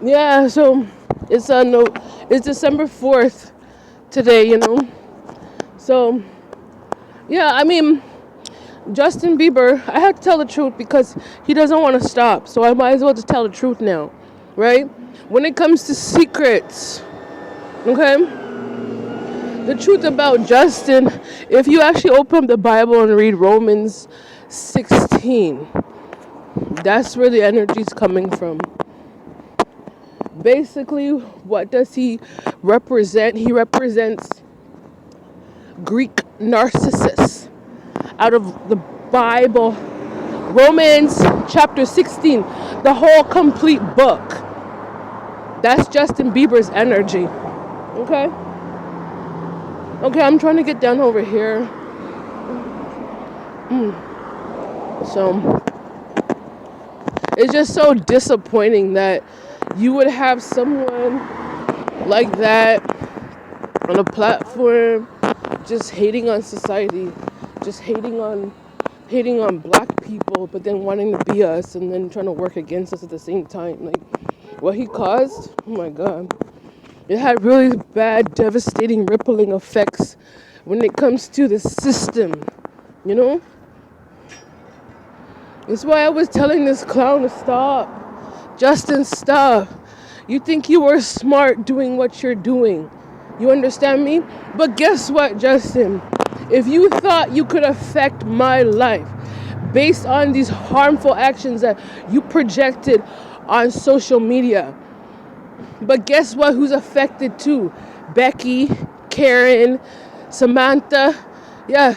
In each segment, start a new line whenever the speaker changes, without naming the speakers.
Yeah, so it's no, it's December 4th today. So yeah, I mean Justin Bieber, I have to tell the truth because he doesn't want to stop. So I might as well just tell the truth now, right? When it comes to secrets, okay? The truth about Justin, if you actually open up the Bible and read Romans 16, that's where the energy's coming from. Basically, what does he represent? He represents Greek narcissists out of the Bible. Romans chapter 16, the whole complete book. That's Justin Bieber's energy. Okay? Okay, I'm trying to get down over here. So, it's just so disappointing that you would have someone like that on a platform just hating on society, just hating on black people, but then wanting to be us and then trying to work against us at the same time. Like what he caused, oh my god. It had really bad, devastating, rippling effects when it comes to the system, you know? That's why I was telling this clown to stop. Justin, stop. You think you were smart doing what you're doing. You understand me? But guess what, Justin? If you thought you could affect my life based on these harmful actions that you projected on social media, but guess what? Who's affected too? Becky, Karen, Samantha. Yeah,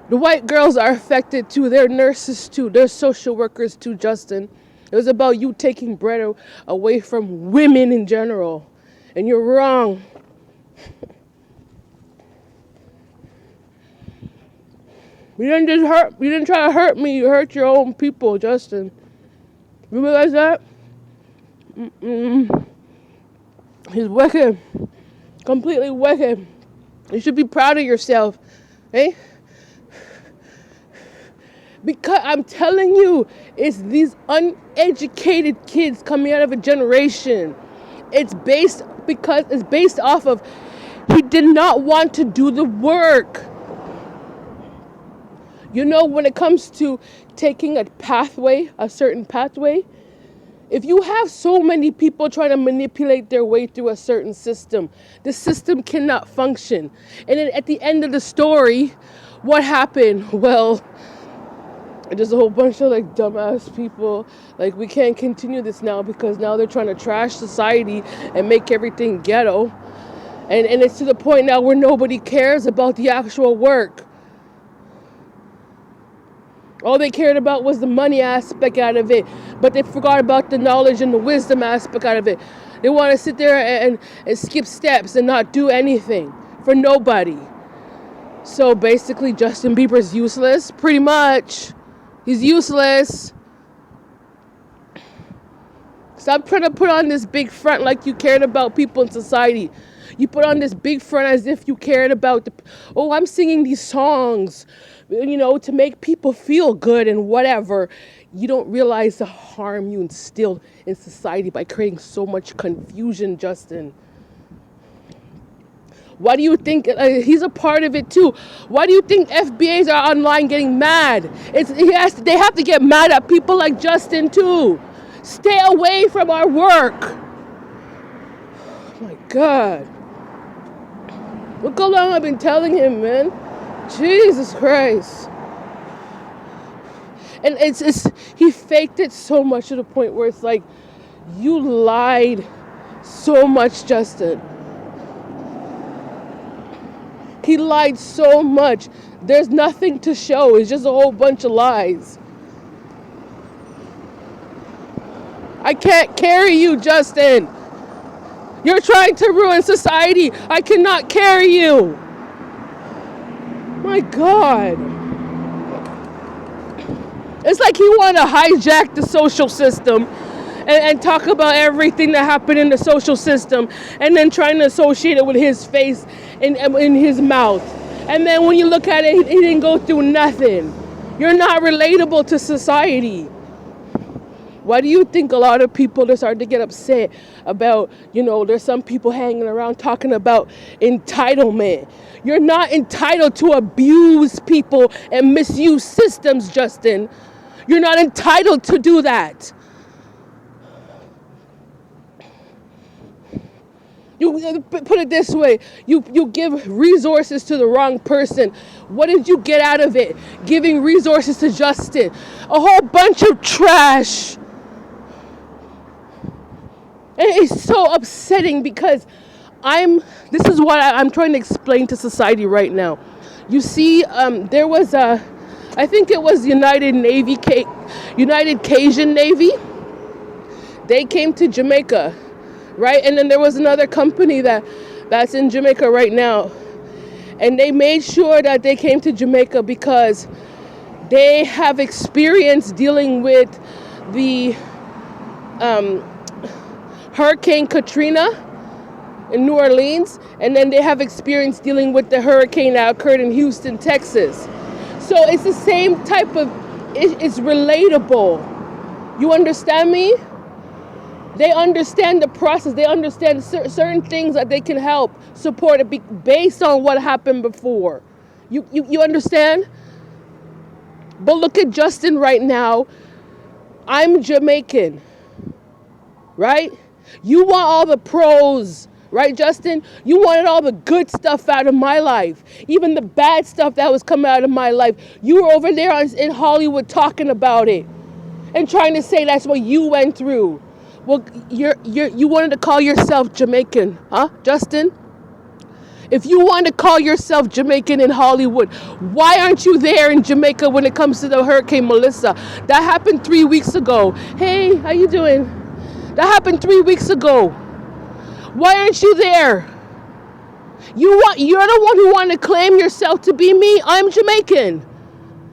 the white girls are affected too. They're nurses too. They're social workers too, Justin. It was about you taking bread away from women in general. And you're wrong. You didn't try to hurt me. You hurt your own people, Justin. You realize that? He's wicked. Completely wicked. You should be proud of yourself. Eh? Because I'm telling you, it's these uneducated kids coming out of a generation. It's based off of he did not want to do the work. You know, when it comes to taking a certain pathway, if you have so many people trying to manipulate their way through a certain system, the system cannot function. And then at the end of the story, what happened? Well, there's a whole bunch of like dumbass people. Like, we can't continue this now because now they're trying to trash society and make everything ghetto. And it's to the point now where nobody cares about the actual work. All they cared about was the money aspect out of it, but they forgot about the knowledge and the wisdom aspect out of it. They want to sit there and skip steps and not do anything for nobody. So basically, Justin Bieber's useless, pretty much. He's useless. Stop trying to put on this big front like you cared about people in society. You put on this big front as if you cared about I'm singing these songs, to make people feel good and whatever. You don't realize the harm you instilled in society by creating so much confusion, Justin. Why do you think he's a part of it too? Why do you think FBAs are online getting mad? They have to get mad at people like Justin too. Stay away from our work. Oh my God. Look how long I've been telling him, man. Jesus Christ. And he faked it so much to the point where it's like, you lied so much, Justin. He lied so much. There's nothing to show. It's just a whole bunch of lies. I can't carry you, Justin. You're trying to ruin society. I cannot carry you. My God. It's like he wanted to hijack the social system and talk about everything that happened in the social system and then trying to associate it with his face and in his mouth. And then when you look at it, he didn't go through nothing. You're not relatable to society. Why do you think a lot of people just start to get upset about, there's some people hanging around talking about entitlement? You're not entitled to abuse people and misuse systems, Justin. You're not entitled to do that. You put it this way, you give resources to the wrong person. What did you get out of it? Giving resources to Justin. A whole bunch of trash. And it's so upsetting because this is what I'm trying to explain to society right now. You see, there was I think it was United Cajun Navy. They came to Jamaica. Right? And then there was another company that's in Jamaica right now. And they made sure that they came to Jamaica because they have experience dealing with the Hurricane Katrina in New Orleans. And then they have experience dealing with the hurricane that occurred in Houston, Texas. So it's the same type of, it's relatable. You understand me? They understand the process. They understand certain things that they can help support it based on what happened before. You understand? But look at Justin right now. I'm Jamaican, right? You want all the pros, right, Justin? You wanted all the good stuff out of my life, even the bad stuff that was coming out of my life. You were over there in Hollywood talking about it and trying to say that's what you went through. Well, you wanted to call yourself Jamaican, huh, Justin? If you want to call yourself Jamaican in Hollywood, why aren't you there in Jamaica when it comes to the Hurricane Melissa? That happened 3 weeks ago. Hey, how you doing? That happened 3 weeks ago. Why aren't you there? You're the one who wanted to claim yourself to be me. I'm Jamaican.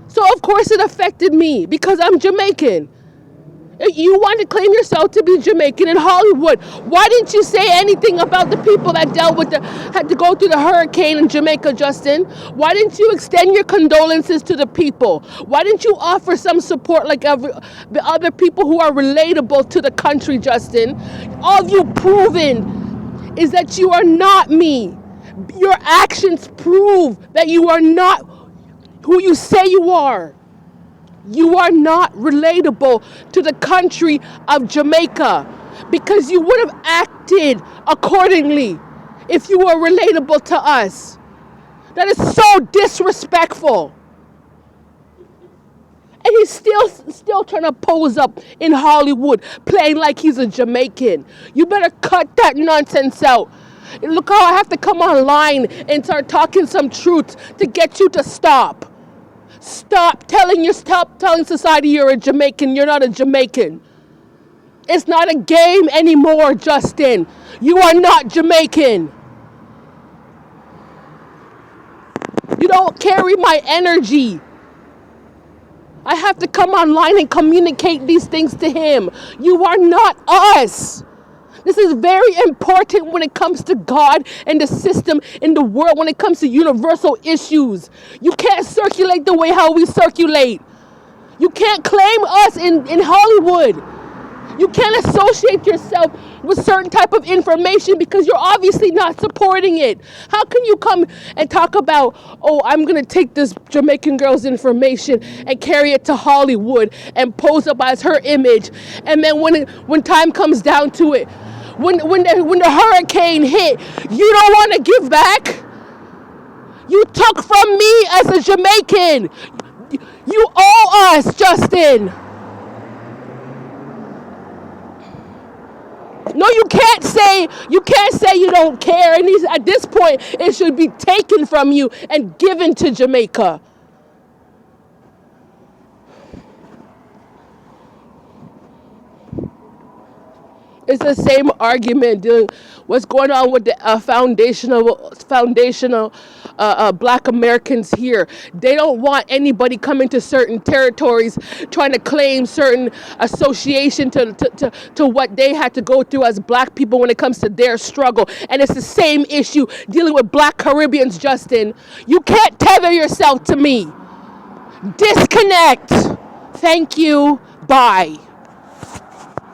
So of course it affected me because I'm Jamaican. You want to claim yourself to be Jamaican in Hollywood. Why didn't you say anything about the people that had to go through the hurricane in Jamaica, Justin? Why didn't you extend your condolences to the people? Why didn't you offer some support like the other people who are relatable to the country, Justin? All you've proven is that you are not me. Your actions prove that you are not who you say you are. You are not relatable to the country of Jamaica because you would have acted accordingly if you were relatable to us. That is so disrespectful. And he's still trying to pose up in Hollywood, playing like he's a Jamaican. You better cut that nonsense out. Look how I have to come online and start talking some truth to get you to stop. Stop telling society you're a Jamaican. You're not a Jamaican. It's not a game anymore, Justin. You are not Jamaican. You don't carry my energy. I have to come online and communicate these things to him. You are not us. This is very important when it comes to God and the system in the world, when it comes to universal issues. You can't circulate the way how we circulate. You can't claim us in Hollywood. You can't associate yourself with certain type of information because you're obviously not supporting it. How can you come and talk about, oh, I'm going to take this Jamaican girl's information and carry it to Hollywood and pose up as her image, and then when time comes down to it, when the hurricane hit, you don't want to give back? You took from me as a Jamaican. You owe us, Justin. No, you can't say you don't care. And at this point, it should be taken from you and given to Jamaica. It's the same argument dealing what's going on with the foundational Black Americans here. They don't want anybody coming to certain territories trying to claim certain association to what they had to go through as Black people when it comes to their struggle. And it's the same issue dealing with Black Caribbeans, Justin. You can't tether yourself to me. Disconnect. Thank you. Bye.